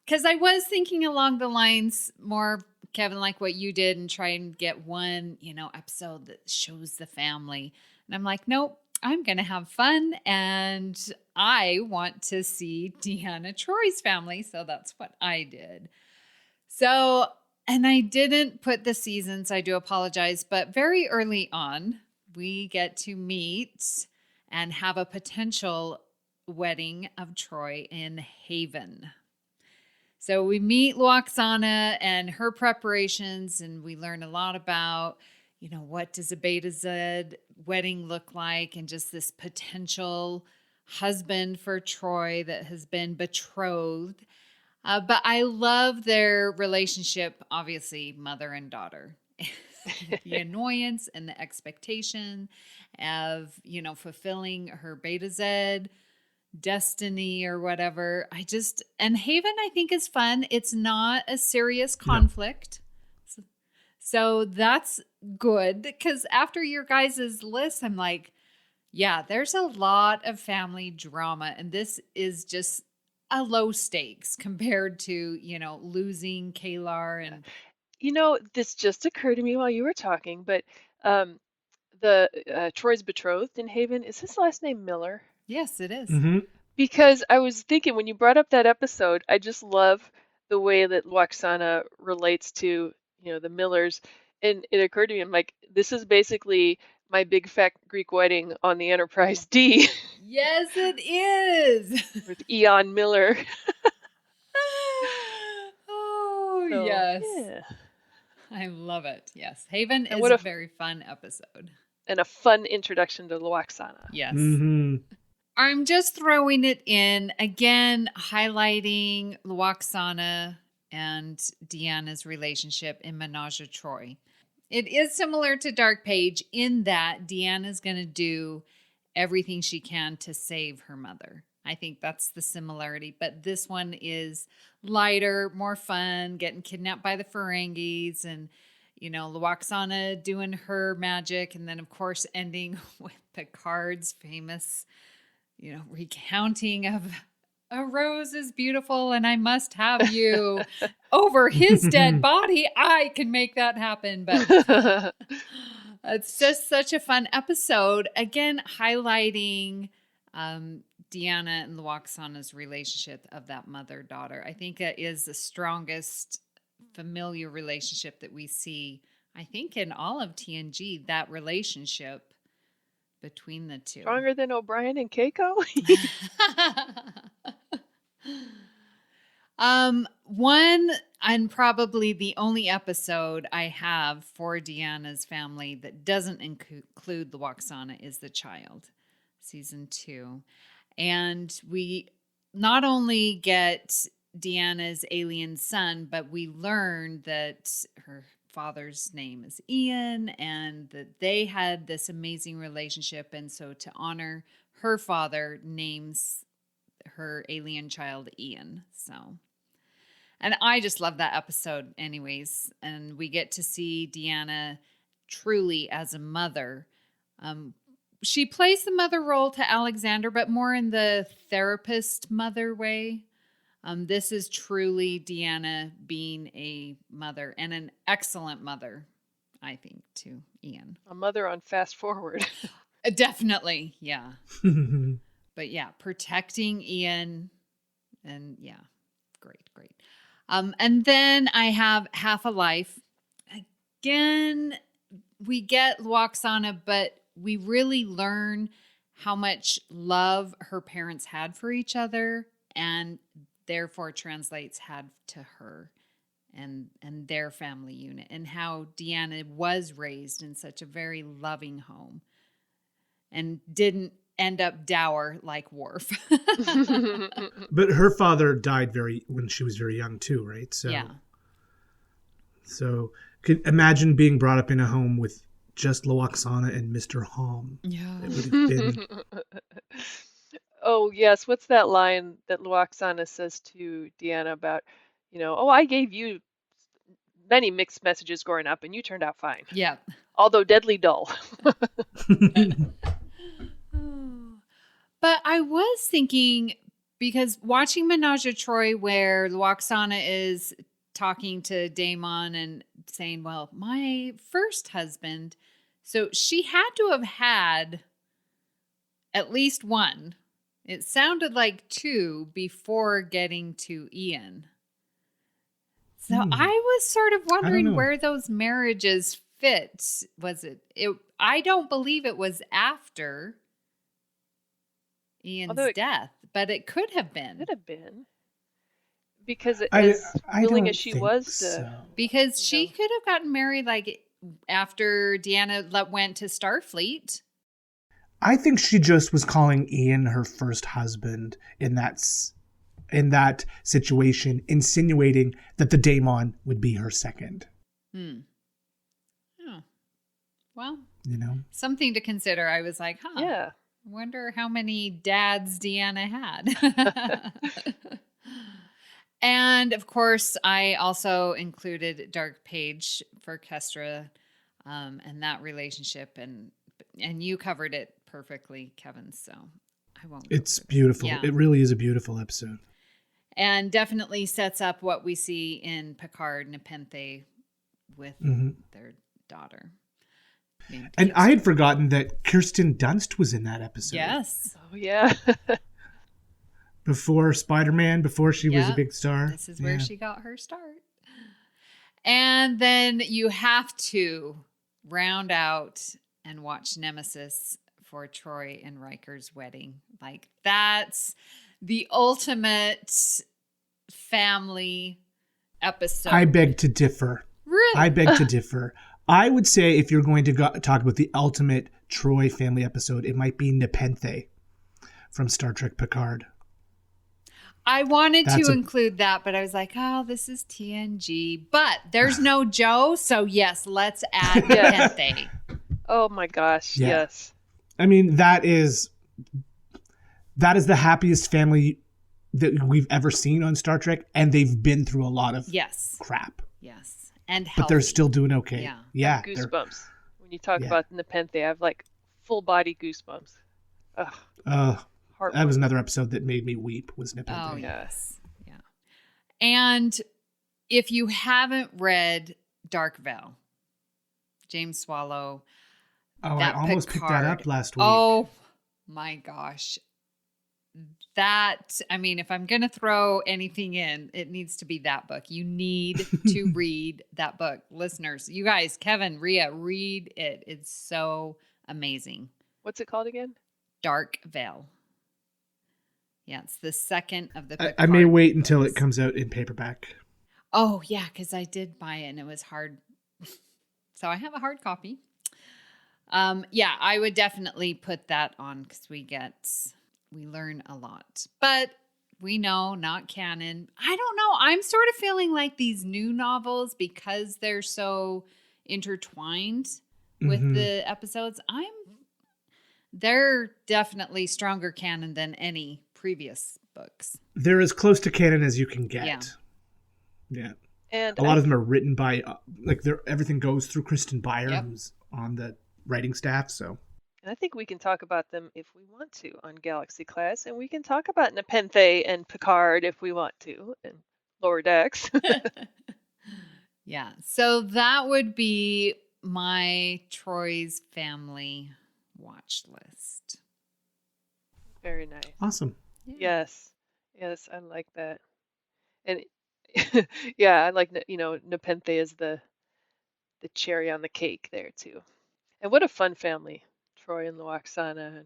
Because I was thinking along the lines more, Kevin, like what you did, and try and get one, episode that shows the family. And I'm like, nope, I'm going to have fun. And I want to see Deanna Troy's family. So that's what I did. So, and I didn't put the seasons, I do apologize, but very early on, we get to meet and have a potential wedding of Troy in Haven. So we meet Lwaxana and her preparations, and we learn a lot about, what does a Beta Z wedding look like, and just this potential husband for Troy that has been betrothed. But I love their relationship, obviously, mother and daughter. The annoyance and the expectation of, fulfilling her Beta Z destiny or whatever. And Haven, I think, is fun. It's not a serious conflict. No. So that's good, because after your guys' list, I'm like, yeah, there's a lot of family drama, and this is just a low stakes compared to, losing Kalar and... This just occurred to me while you were talking, but the Troy's betrothed in Haven, is his last name Miller? Yes, it is. Mm-hmm. Because I was thinking when you brought up that episode, I just love the way that Lwaxana relates to, the Millers. And it occurred to me, I'm like, this is basically my big fat Greek wedding on the Enterprise D. Yes, it is. With Eon Miller. Oh, So, yes. Yeah. I love it. Yes. Haven And is a very fun episode. And a fun introduction to Lwaxana. Yes. Mm-hmm. I'm just throwing it in, again, highlighting Lwaxana and Deanna's relationship in Menage a Troi. It is similar to Dark Page in that Deanna's going to do everything she can to save her mother. I think that's the similarity. But this one is lighter, more fun, getting kidnapped by the Ferengis, and, Lwaxana doing her magic. And then, of course, ending with Picard's famous, recounting of a rose is beautiful and I must have you over his dead body. I can make that happen. But it's just such a fun episode. Again, highlighting Deanna and Lwaxana's relationship of that mother-daughter. I think that is the strongest familial relationship that we see, I think, in all of TNG, that relationship between the two. Stronger than O'Brien and Keiko? One, and probably the only episode I have for Deanna's family that doesn't include Lwaxana is The Child, season 2. And we not only get Deanna's alien son, but we learn that her father's name is Ian and that they had this amazing relationship. And so to honor her father, names her alien child Ian. So, and I just love that episode anyways. And we get to see Deanna truly as a mother. She plays the mother role to Alexander, but more in the therapist mother way. This is truly Deanna being a mother, and an excellent mother, I think, to Ian. A mother on Fast Forward. Definitely, yeah. But yeah, protecting Ian, and yeah, great. And then I have Half a Life. Again, we get Lwaxana, but we really learn how much love her parents had for each other, and therefore translates had to her and their family unit, and how Deanna was raised in such a very loving home and didn't end up dour like Worf. But her father died when she was very young too, right? So yeah. So could imagine being brought up in a home with just Lwaxana and Mr. Hom. Yeah. It would have been. Oh, yes. What's that line that Lwaxana says to Deanna about, I gave you many mixed messages growing up and you turned out fine. Yeah. Although deadly dull. But I was thinking, because watching Menage a Troi where Lwaxana is talking to Daemon and saying, well, my first husband, so she had to have had at least one. It sounded like 2 before getting to Ian. So I was sort of wondering where those marriages fit. Was it? I don't believe it was after Ian's death, but it could have been. Could have been. Because I willing don't as she think was so. to... Because she could have gotten married like after Deanna went to Starfleet. I think she just was calling Ian her first husband in that situation, insinuating that the daemon would be her second. Oh. Well, something to consider. I was like, Yeah. I wonder how many dads Deanna had. And of course, I also included Dark Page for Kestra and that relationship. And you covered it perfectly, Kevin. So I won't. It's beautiful. Yeah. It really is a beautiful episode. And definitely sets up what we see in Picard, Nepenthe with their daughter. And I had forgotten that Kirsten Dunst was in that episode. Yes. Oh, yeah. Before Spider-Man, before she was a big star. This is where she got her start. And then you have to round out and watch Nemesis for Troy and Riker's wedding. Like, that's the ultimate family episode. I beg to differ. Really? I beg to differ. I would say if you're going to talk about the ultimate Troy family episode, it might be Nepenthe from Star Trek Picard. I wanted to include that, but I was like, oh, this is TNG. But there's no Joe, so yes, let's add Nepenthe. Oh my gosh, yes. I mean, that is the happiest family that we've ever seen on Star Trek, and they've been through a lot of crap. Yes. And but they're still doing okay. Yeah. Goosebumps. When you talk about Nepenthe, I have like full body goosebumps. Ugh. That was another episode that made me weep, was Nepenthe. Oh, yes. Yeah. And if you haven't read Dark Veil, James Swallow. Oh, I almost picked that up last week. Oh, my gosh. That, I mean, if I'm going to throw anything in, it needs to be that book. You need to read that book. Listeners, you guys, Kevin, Rhea, read it. It's so amazing. What's it called again? Dark Veil. Yeah, it's the second of the I may wait until it comes out in paperback. Oh, yeah, because I did buy it and it was hard. So I have a hard copy. Yeah, I would definitely put that on because we learn a lot. But we know, not canon. I don't know. I'm sort of feeling like these new novels, because they're so intertwined with the episodes, they're definitely stronger canon than any previous books. They're as close to canon as you can get. Yeah. And a lot of them are written by, everything goes through Kristen Beyer, who's on the writing staff, so. And I think we can talk about them if we want to on Galaxy Class, and we can talk about Nepenthe and Picard if we want to, and Lower Decks. Yeah, so that would be my Troy's family watch list. Very nice. Awesome. Yeah. Yes, I like that. And yeah, I like, Nepenthe is the cherry on the cake there too. And what a fun family. Troy and Loaxana.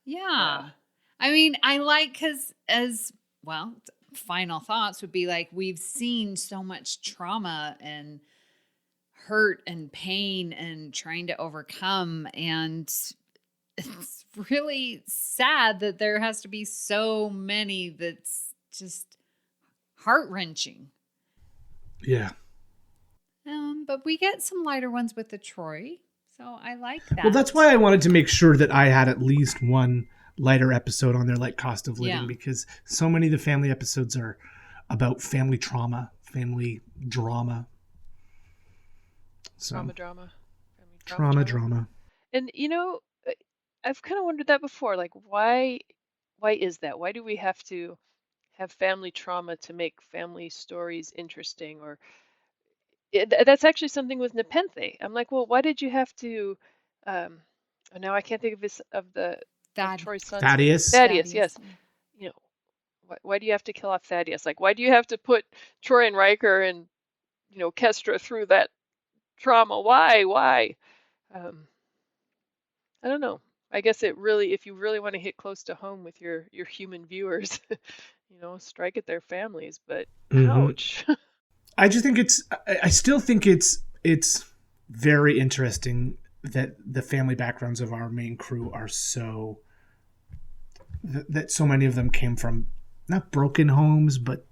Yeah. I mean, I like, because final thoughts would be like, we've seen so much trauma and hurt and pain and trying to overcome. And it's really sad that there has to be so many that's just heart-wrenching. Yeah. But we get some lighter ones with the Troy. So I like that. Well, that's why I wanted to make sure that I had at least one lighter episode on there, like Cost of Living, because so many of the family episodes are about family trauma, family drama. So, drama. And I've kind of wondered that before. Like, why is that? Why do we have to have family trauma to make family stories interesting? Or that's actually something with Nepenthe. I'm like, well, why did you have to? Now I can't think of the Troy's son. Thaddeus. Thaddeus, yes. Why do you have to kill off Thaddeus? Like, why do you have to put Troy and Riker and Kestra through that trauma? Why? I don't know. I guess if you really want to hit close to home with your human viewers, strike at their families. But ouch. I still think it's very interesting that the family backgrounds of our main crew are so that so many of them came from not broken homes, but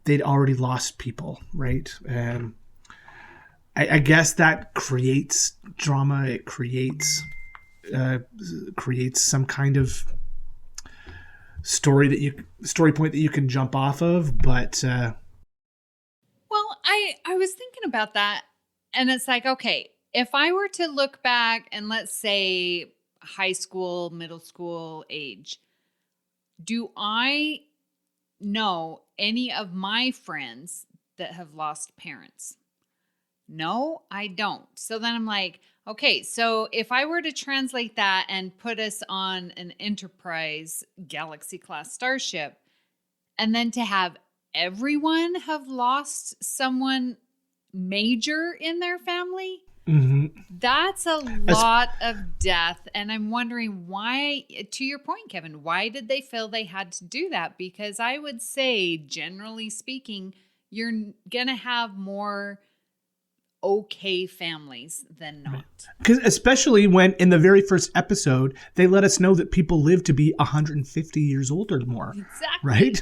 they'd already lost people, right? And I guess that creates drama. It creates some kind of story point that you can jump off of. But well, I was thinking about that, and it's like, okay, if I were to look back and let's say high school, middle school age, do I know any of my friends that have lost parents? No, I don't. So then I'm like, okay, so if I were to translate that and put us on an Enterprise Galaxy class starship, and then to have everyone have lost someone major in their family, that's a lot of death. And I'm wondering why, to your point, Kevin, why did they feel they had to do that? Because I would say, generally speaking, you're going to have more okay families than not. Because especially when in the very first episode, they let us know that people live to be 150 years old or more. Exactly. Right?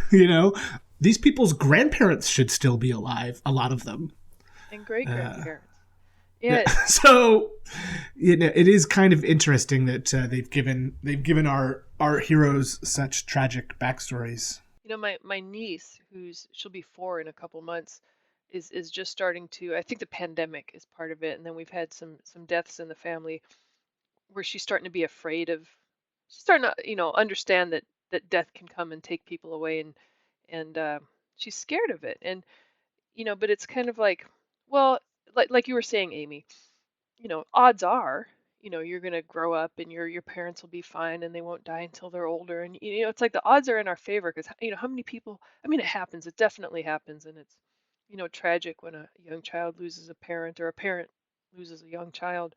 You know, these people's grandparents should still be alive, a lot of them. And great-grandparents. Yeah. So, you know, it is kind of interesting that they've given our heroes such tragic backstories. You know, my niece, she'll be 4 in a couple months, is just starting to, I think the pandemic is part of it, and then we've had some deaths in the family where she's starting to be afraid of, she's starting to, you know, understand that death can come and take people away, and she's scared of it. And, you know, but it's kind of like, well, like you were saying, Amy, you know, odds are, you know, you're going to grow up and your parents will be fine and they won't die until they're older. And, you know, it's like the odds are in our favor because, you know, how many people, I mean, it happens, it definitely happens. And it's, you know, tragic when a young child loses a parent or a parent loses a young child.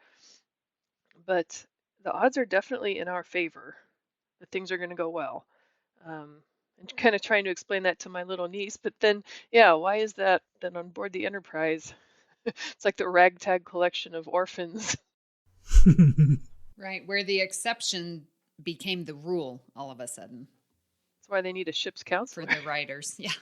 But the odds are definitely in our favor that things are going to go well. And kind of trying to explain that to my little niece. But then, yeah, why is that then on board the Enterprise? It's like the ragtag collection of orphans. Right, where the exception became the rule all of a sudden. That's why they need a ship's counselor. For the writers, yeah.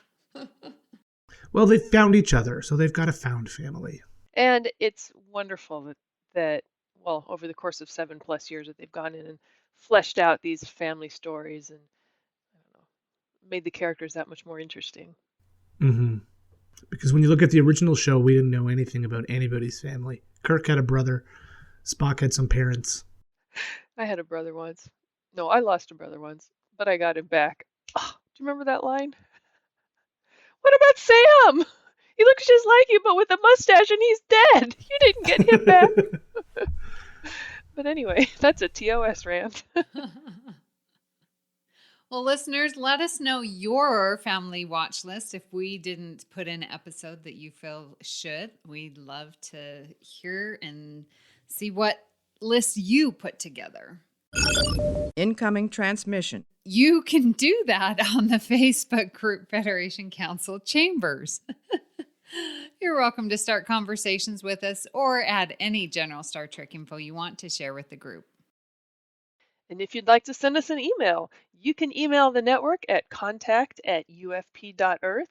Well, they've found each other, so they've got a found family. And it's wonderful that well, over the course of 7+ years that they've gone in and fleshed out these family stories and, I don't know, made the characters that much more interesting. Mm-hmm. Because when you look at the original show, we didn't know anything about anybody's family. Kirk had a brother. Spock had some parents. I had a brother once. No, I lost a brother once, but I got him back. Oh, do you remember that line? What about Sam? He looks just like you, but with a mustache, and he's dead. You didn't get him back. But anyway, that's a TOS rant. Well, listeners, let us know your family watch list if we didn't put in an episode that you feel should. We'd love to hear and see what list you put together. Incoming transmission. You can do that on the Facebook group Federation Council Chambers. You're welcome to start conversations with us or add any general Star Trek info you want to share with the group. And if you'd like to send us an email, you can email the network at contact@ufp.earth,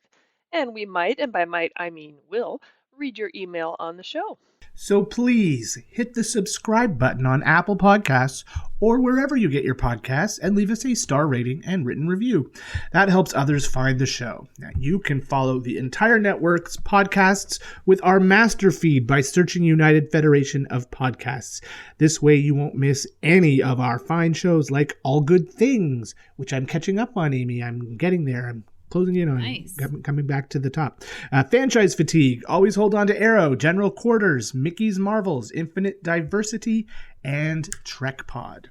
and we might, and by might I mean will, read your email on the show. So please hit the subscribe button on Apple Podcasts or wherever you get your podcasts and leave us a star rating and written review. That helps others find the show. Now, you can follow the entire network's podcasts with our master feed by searching United Federation of Podcasts. This way you won't miss any of our fine shows like All Good Things, which I'm catching up on, Amy. I'm getting there. I'm closing in on Nice. Coming back to the top. Franchise Fatigue, Always Hold On to Arrow, General Quarters, Mickey's Marvels, Infinite Diversity, and Trek Pod.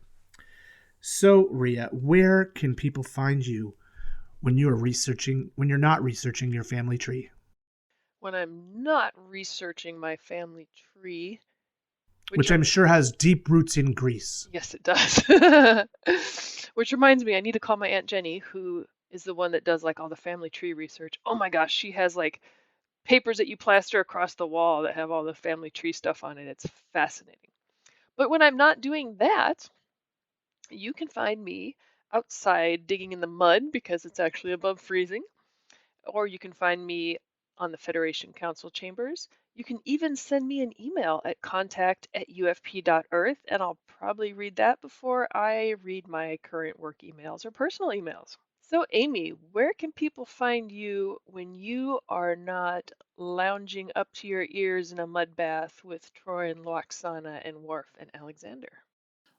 So, Rhea, where can people find you when you're not researching your family tree? When I'm not researching my family tree, Which I'm sure has deep roots in Greece. Yes, it does. Which reminds me, I need to call my Aunt Jenny, who is the one that does like all the family tree research. Oh my gosh, she has like papers that you plaster across the wall that have all the family tree stuff on it. It's fascinating. But when I'm not doing that, you can find me outside digging in the mud because it's actually above freezing, or you can find me on the Federation Council chambers. You can even send me an email at contact@ufp.earth, and I'll probably read that before I read my current work emails or personal emails. So, Amy, where can people find you when you are not lounging up to your ears in a mud bath with Troy and Loxana and Worf and Alexander?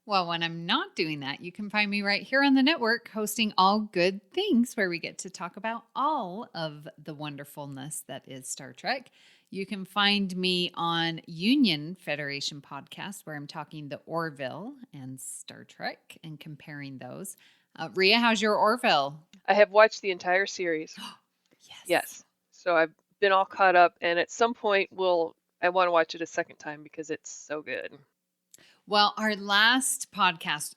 Well, when I'm not doing that, you can find me right here on the network hosting All Good Things, where we get to talk about all of the wonderfulness that is Star Trek. You can find me on Union Federation podcast, where I'm talking the Orville and Star Trek and comparing those. Rhea, how's your Orville? I have watched the entire series. Yes. So I've been all caught up, and at some point I want to watch it a second time because it's so good. Well, our last podcast,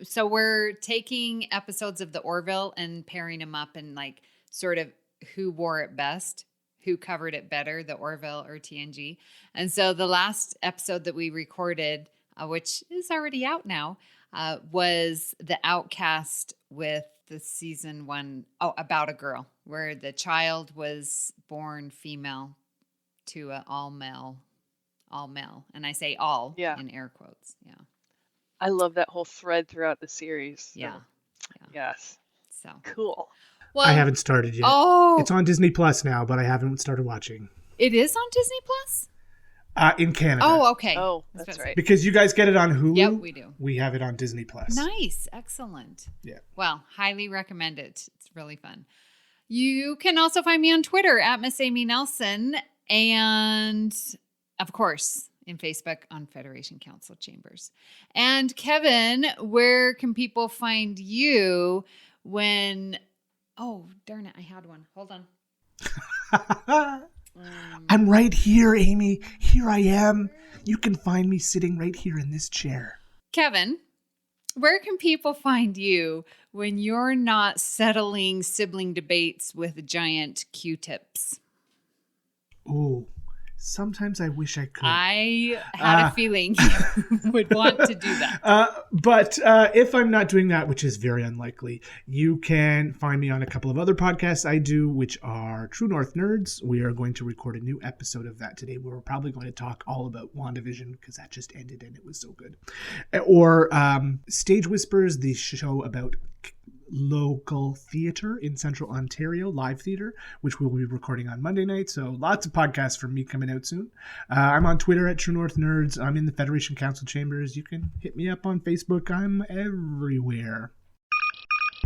so we're taking episodes of the Orville and pairing them up and like sort of who wore it best, who covered it better, the Orville or TNG. And so the last episode that we recorded, which is already out now, was The Outcast with the season 1, About a Girl, where the child was born female to an all male, and I say all in air quotes. Yeah. I love that whole thread throughout the series. So. Yeah. Yes. So cool. Well, I haven't started yet. Oh, it's on Disney Plus now, but I haven't started watching. It is on Disney Plus? In Canada. Oh, okay. Oh, that's right. Because you guys get it on Hulu. Yep, we do. We have it on Disney Plus. Nice. Excellent. Yeah. Well, highly recommend it. It's really fun. You can also find me on Twitter at Miss Amy Nelson, and of course in Facebook on Federation Council Chambers. And Kevin, where can people find you when... Oh, darn it. I had one. Hold on. I'm right here, Amy. Here I am. You can find me sitting right here in this chair. Kevin, where can people find you when you're not settling sibling debates with giant Q-tips? Ooh, sometimes I wish I could. I had a feeling you would want to do that. But if I'm not doing that, which is very unlikely, you can find me on a couple of other podcasts I do, which are True North Nerds. We are going to record a new episode of that today, where we're probably going to talk all about WandaVision, because that just ended and it was so good. Or Stage Whispers, the show about local theater in Central Ontario, live theater, which we'll be recording on Monday night. So lots of podcasts from me coming out soon. I'm on Twitter at True North Nerds. I'm in the Federation Council Chambers. You can hit me up on Facebook. I'm everywhere.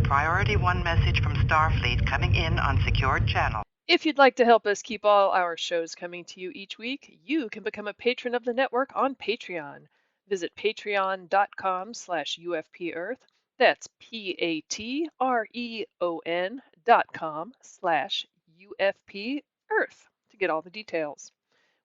Priority 1 message from Starfleet coming in on secured channel. If you'd like to help us keep all our shows coming to you each week, you can become a patron of the network on Patreon. Visit patreon.com/UFPearth. That's patreon.com/UFP to get all the details.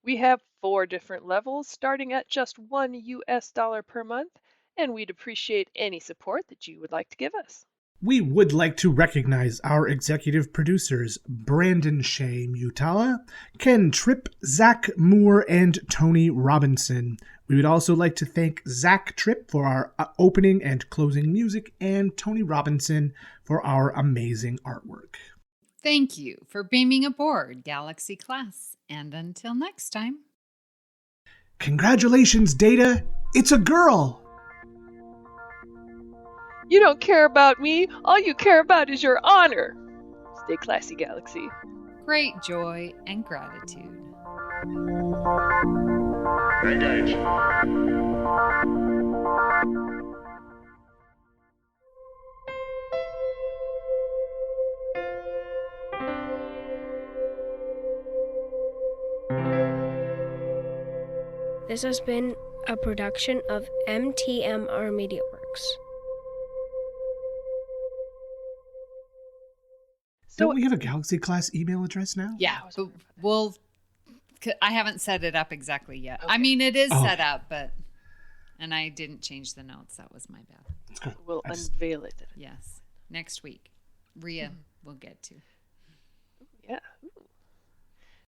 We have 4 different levels starting at just $1 per month, and we'd appreciate any support that you would like to give us. We would like to recognize our executive producers, Brandon Shea Mutala, Ken Tripp, Zach Moore, and Tony Robinson. We would also like to thank Zach Tripp for our opening and closing music, and Tony Robinson for our amazing artwork. Thank you for beaming aboard Galaxy Class, and until next time. Congratulations, Data! It's a girl! You don't care about me. All you care about is your honor. Stay classy, Galaxy. Great joy and gratitude. Engage. This has been a production of MTMR Media Works. Don't we have a Galaxy Class email address now? Yeah, but I haven't set it up exactly yet. Okay. I mean, it is set up, and I didn't change the notes. That was my bad. We'll unveil it. Yes, next week. Rhea will get to.